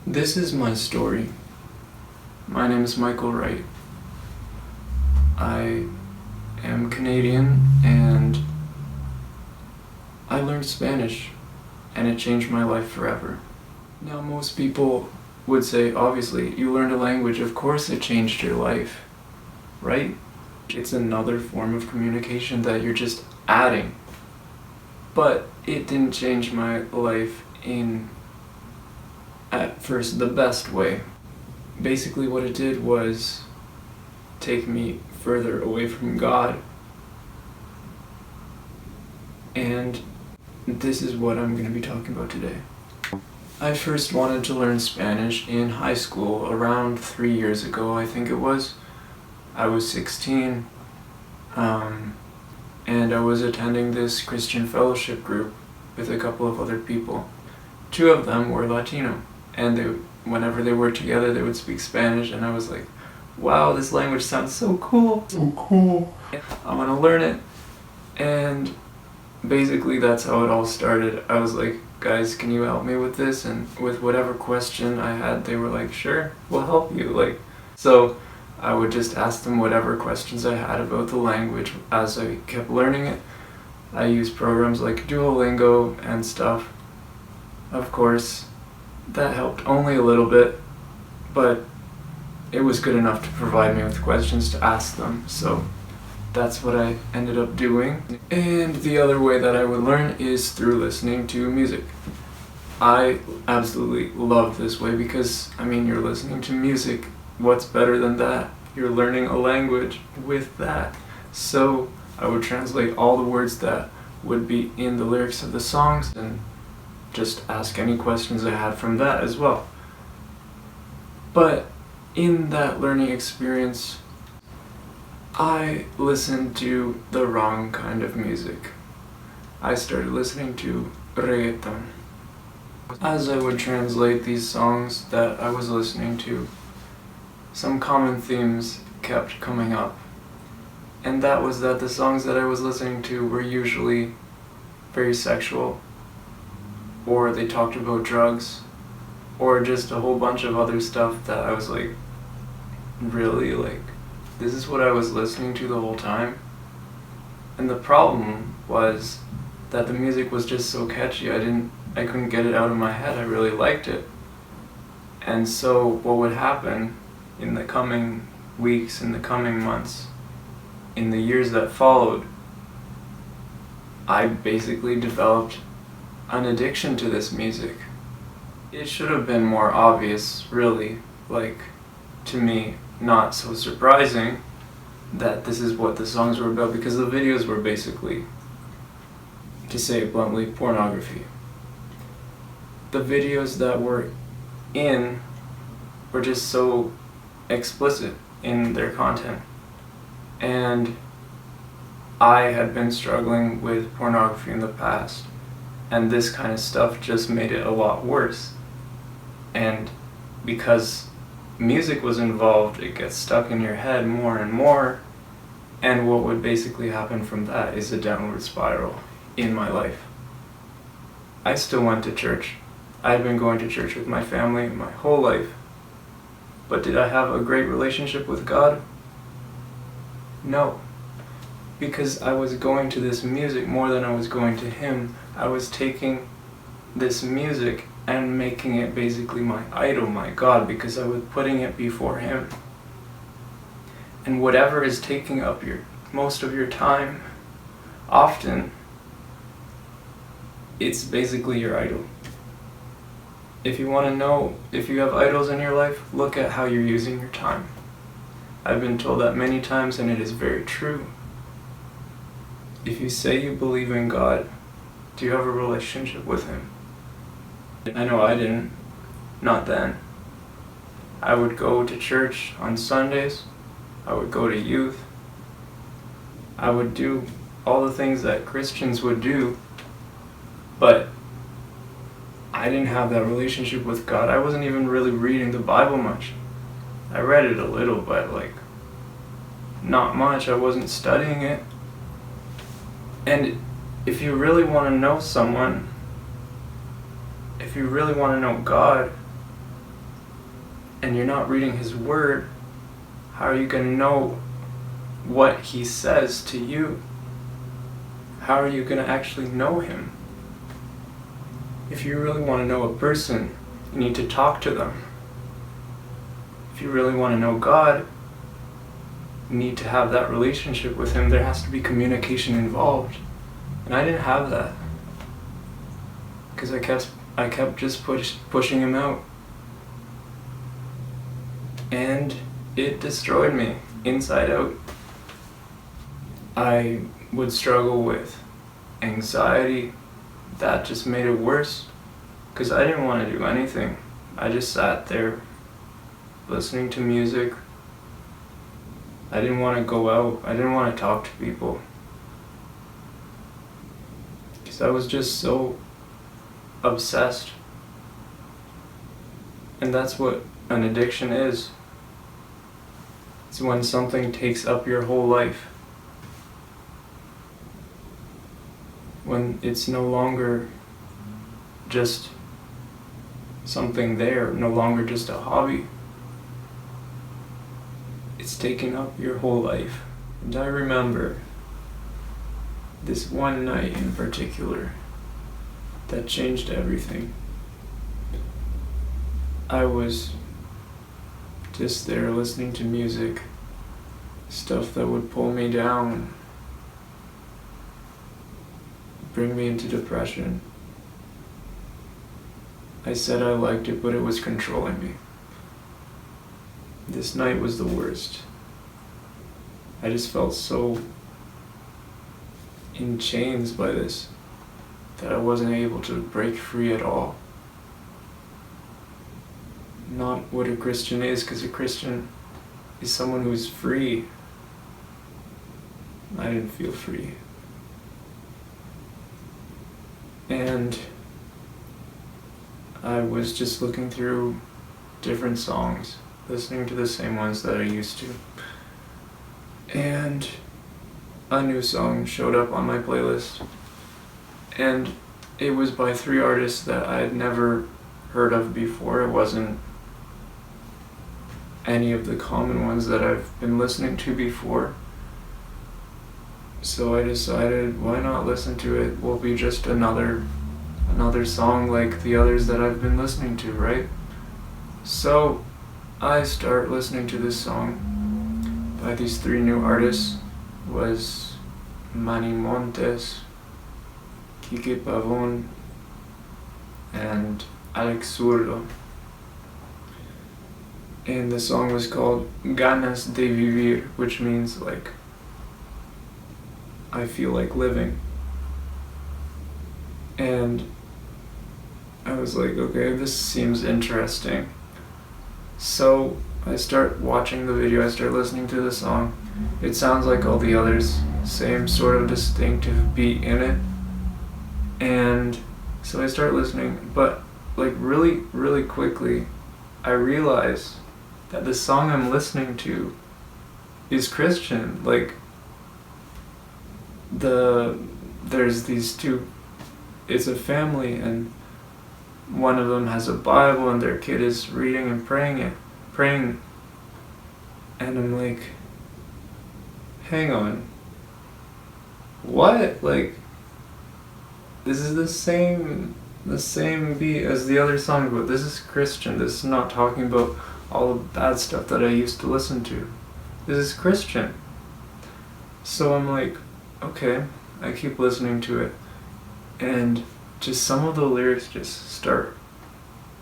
This is my story. My name is Michael Wright. I am Canadian and I learned Spanish and it changed my life forever. Now most people would say, obviously, you learned a language, of course it changed your life, right? It's another form of communication that you're just adding. But it didn't change my life in, at first, the best way. Basically what it did was take me further away from God. And this is what I'm going to be talking about today. I first wanted to learn Spanish in high school around 3 years ago, I think it was. I was 16, and I was attending this Christian fellowship group with a couple of other people. 2 of them were Latino, and whenever they were together they would speak Spanish, and I was like, wow, this language sounds so cool. So cool. I want to learn it. And basically that's how it all started. I was like, guys, can you help me with this? And with whatever question I had, they were like, sure, we'll help you. So I would just ask them whatever questions I had about the language as I kept learning it. I used programs like Duolingo and stuff. Of course, that helped only a little bit, but it was good enough to provide me with questions to ask them, so that's what I ended up doing. And the other way that I would learn is through listening to music. I absolutely love this way because, you're listening to music. What's better than that? You're learning a language with that. So I would translate all the words that would be in the lyrics of the songs and just ask any questions I had from that as well. But in that learning experience, I listened to the wrong kind of music. I started listening to reggaeton. As I would translate these songs that I was listening to, some common themes kept coming up. And that was that the songs that I was listening to were usually very sexual, or they talked about drugs, or just a whole bunch of other stuff that I was like, really? This is what I was listening to the whole time? And the problem was that the music was just so catchy, I couldn't get it out of my head. I really liked it. And so what would happen in the coming weeks, in the coming months, in the years that followed, I basically developed an addiction to this music. It should have been more obvious, really, to me, not so surprising that this is what the songs were about, because the videos were basically, to say it bluntly, pornography. The videos that were were just so explicit in their content. And I had been struggling with pornography in the past, and this kind of stuff just made it a lot worse. And because music was involved, it gets stuck in your head more and more, and what would basically happen from that is a downward spiral in my life. I still went to church. I had been going to church with my family my whole life. But did I have a great relationship with God? No. Because I was going to this music more than I was going to Him. I was taking this music and making it basically my idol, my God, because I was putting it before Him. And whatever is taking up most of your time, often, it's basically your idol. If you want to know if you have idols in your life, look at how you're using your time. I've been told that many times, and it is very true. If you say you believe in God, do you have a relationship with Him? I know I didn't. Not then. I would go to church on Sundays. I would go to youth. I would do all the things that Christians would do, but I didn't have that relationship with God. I wasn't even really reading the Bible much. I read it a little, but not much. I wasn't studying it. And if you really want to know someone, if you really want to know God, and you're not reading His Word, how are you going to know what He says to you? How are you going to actually know Him? If you really want to know a person, you need to talk to them. If you really want to know God, you need to have that relationship with Him. There has to be communication involved. And I didn't have that. Because I kept just pushing Him out. And it destroyed me, inside out. I would struggle with anxiety. That just made it worse. Because I didn't want to do anything. I just sat there, listening to music. I didn't want to go out. I didn't want to talk to people. Because I was just so obsessed. And that's what an addiction is. It's when something takes up your whole life. When it's no longer just something there, no longer just a hobby. It's taking up your whole life. And I remember this one night in particular that changed everything. I was just there listening to music, stuff that would pull me down, bring me into depression. I said I liked it, but it was controlling me. This night was the worst. I just felt so in chains by this that I wasn't able to break free at all. Not what a Christian is, because a Christian is someone who's free. I didn't feel free. And I was just looking through different songs, listening to the same ones that I used to. And a new song showed up on my playlist. And it was by 3 artists that I had never heard of before. It wasn't any of the common ones that I've been listening to before. So I decided, why not listen to it? Will be just another song like the others that I've been listening to, right? So I start listening to this song by these 3 new artists. It was Manny Montes, Kike Pavon, and Alex Zurdo. And the song was called Ganas de Vivir, which means like, I feel like living. And I was like, okay, this seems interesting. So I start watching the video, I start listening to the song. It sounds like all the others, same sort of distinctive beat in it. And so I start listening, but like really, really quickly, I realize that the song I'm listening to is Christian. Like, there's these 2, it's a family, and one of them has a Bible and their kid is reading and praying. And I'm like, hang on, what? Like, this is the same beat as the other song, but this is Christian. This is not talking about all the bad stuff that I used to listen to. This is Christian. So I'm like, okay, I keep listening to it, and just some of the lyrics just start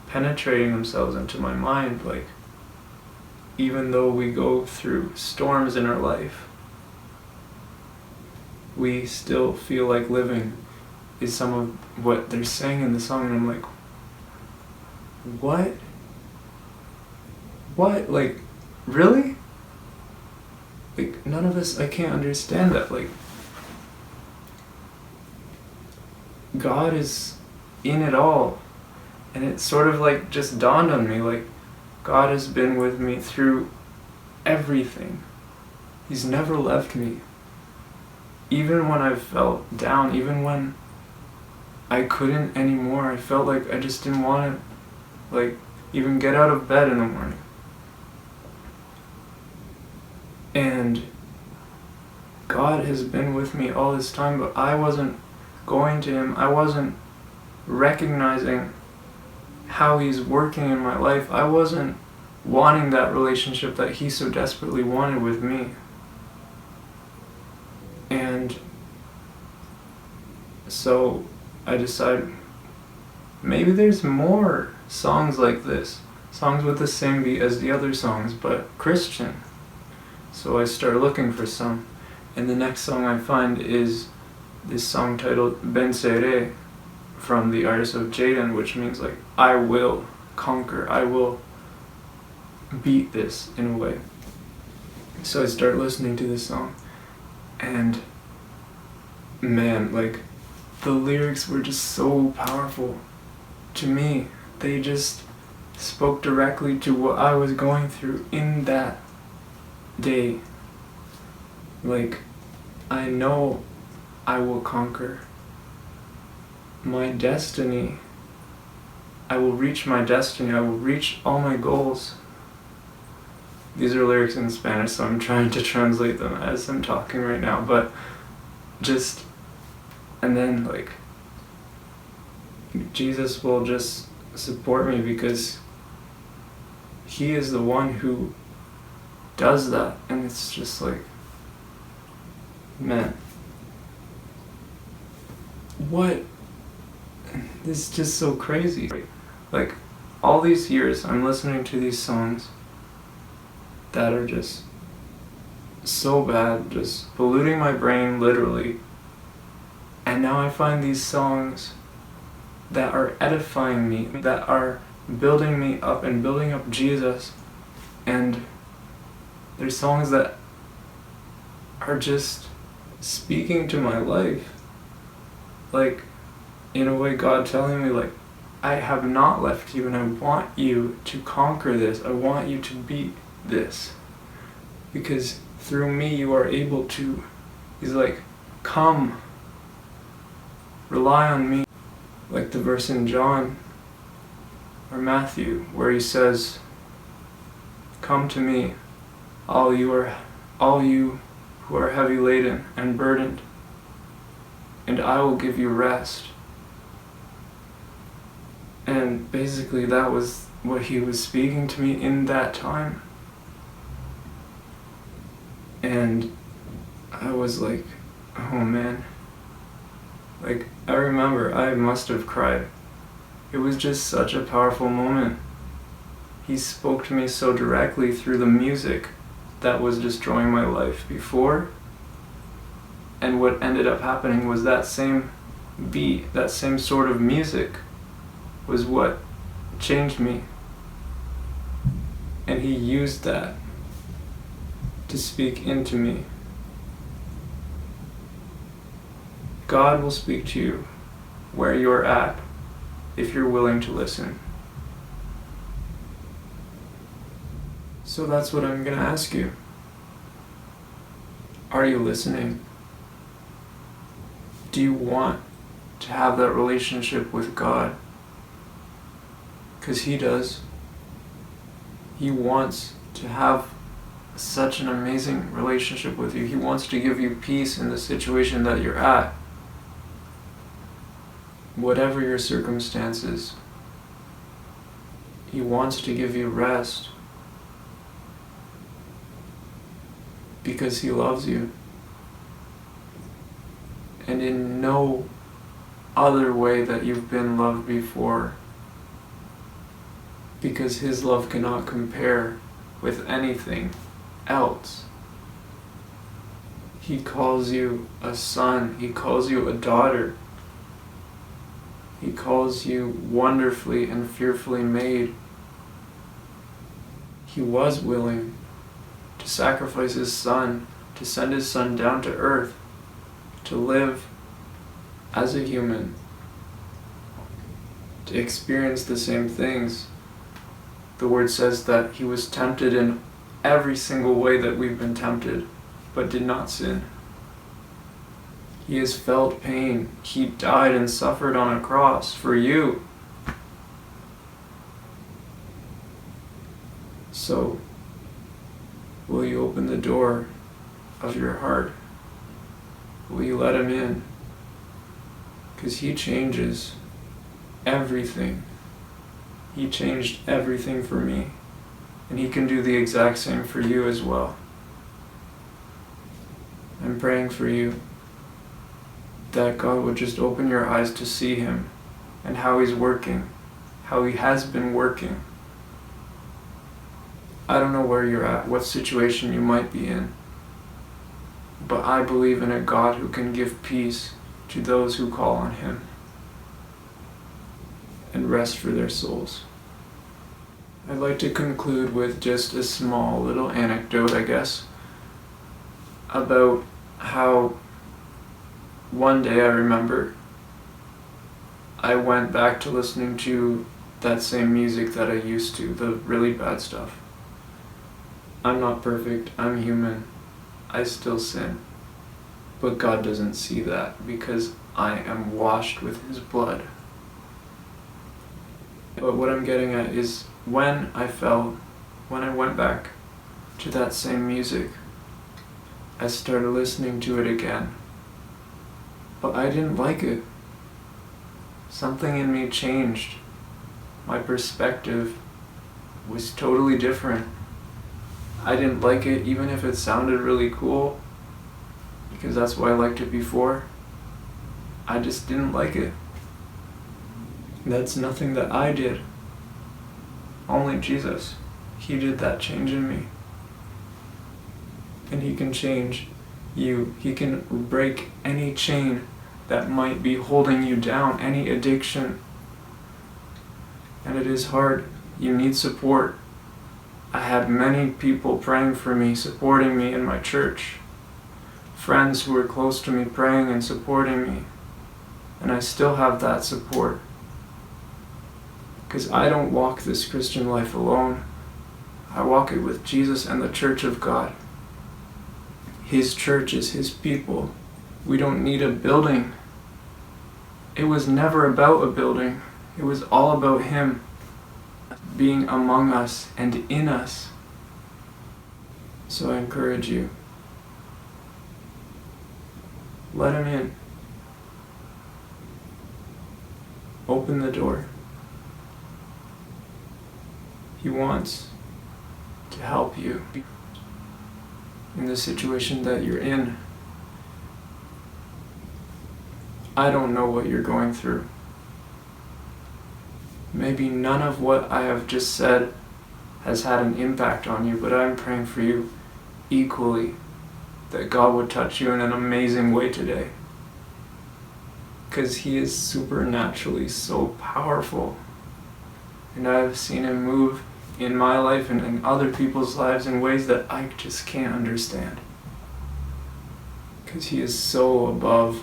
penetrating themselves into my mind. Like, even though we go through storms in our life, we still feel like living, is some of what they're saying in the song. And I'm like, what? Like, really? Like, none of us, I can't understand that. Like, God is in it all. And it sort of like just dawned on me, like, God has been with me through everything. He's never left me. even when I felt down, even when I couldn't anymore, I felt like I just didn't want to, like, even get out of bed in the morning. And God has been with me all this time, but I wasn't going to Him. I wasn't recognizing how He's working in my life. I wasn't wanting that relationship that He so desperately wanted with me. And so I decided maybe there's more songs like this, songs with the same beat as the other songs, but Christian. So I start looking for some, and the next song I find is this song titled Venceré from the artist of Jaden, which means like I will conquer, I will beat this in a way. So I start listening to this song, and man, like the lyrics were just so powerful to me. They just spoke directly to what I was going through in that day. Like, I know I will conquer my destiny. I will reach my destiny. I will reach all my goals. These are lyrics in Spanish, so I'm trying to translate them as I'm talking right now, but just, and then like, Jesus will just support me because He is the one who does that. And it's just like, man, what? This is just so crazy. Like, all these years I'm listening to these songs that are just so bad, just polluting my brain literally. And now I find these songs that are edifying me, that are building me up and building up Jesus. And they're songs that are just speaking to my life. Like, in a way, God telling me, like, I have not left you and I want you to conquer this. I want you to beat this. Because through me you are able to. He's like, come, rely on me. Like the verse in John or Matthew where He says, come to me, all you who are heavy laden and burdened, and I will give you rest. And basically that was what He was speaking to me in that time. And I was like, oh man. Like, I remember I must have cried. It was just such a powerful moment. He spoke to me so directly through the music that was destroying my life before. And what ended up happening was that same beat, that same sort of music was what changed me. And He used that to speak into me. God will speak to you where you're at if you're willing to listen. So that's what I'm going to ask you. Are you listening? Do you want to have that relationship with God? Because He does. He wants to have such an amazing relationship with you. He wants to give you peace in the situation that you're at. Whatever your circumstances, He wants to give you rest because He loves you. And in no other way that you've been loved before, because His love cannot compare with anything else. He calls you a son. He calls you a daughter. He calls you wonderfully and fearfully made. He was willing to sacrifice His Son, to send His Son down to earth, to live as a human, to experience the same things. The Word says that He was tempted in every single way that we've been tempted, but did not sin. He has felt pain. He died and suffered on a cross for you. So, will you open the door of your heart? Will you let him in? Because he changes everything. He changed everything for me. And he can do the exact same for you as well. I'm praying for you that God would just open your eyes to see him and how he's working, how he has been working. I don't know where you're at, what situation you might be in, but I believe in a God who can give peace to those who call on him and rest for their souls. I'd like to conclude with just a small little anecdote, I guess, about how one day I remember I went back to listening to that same music that I used to, the really bad stuff. I'm not perfect, I'm human, I still sin. But God doesn't see that because I am washed with his blood. But what I'm getting at is when I went back to that same music, I started listening to it again. But I didn't like it. Something in me changed. My perspective was totally different. I didn't like it even if it sounded really cool, because that's why I liked it before. I just didn't like it. That's nothing that I did. Only Jesus. He did that change in me. And he can change you. He can break any chain that might be holding you down, any addiction. And it is hard. You need support. I had many people praying for me, supporting me in my church. Friends who were close to me praying and supporting me. And I still have that support. Because I don't walk this Christian life alone. I walk it with Jesus and the Church of God. His church is his people. We don't need a building. It was never about a building. It was all about him being among us and in us. So I encourage you. Let him in. Open the door. He wants to help you in the situation that you're in. I don't know what you're going through. Maybe none of what I have just said has had an impact on you, but I'm praying for you equally that God would touch you in an amazing way today. Because he is supernaturally so powerful. And I've seen him move in my life and in other people's lives in ways that I just can't understand. Because he is so above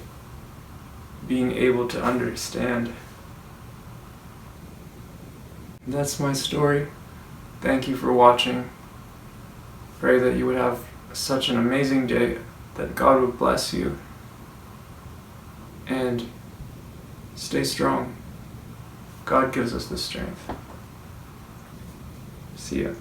being able to understand. That's my story. Thank you for watching. Pray that you would have such an amazing day, that God would bless you. And stay strong. God gives us the strength. See ya.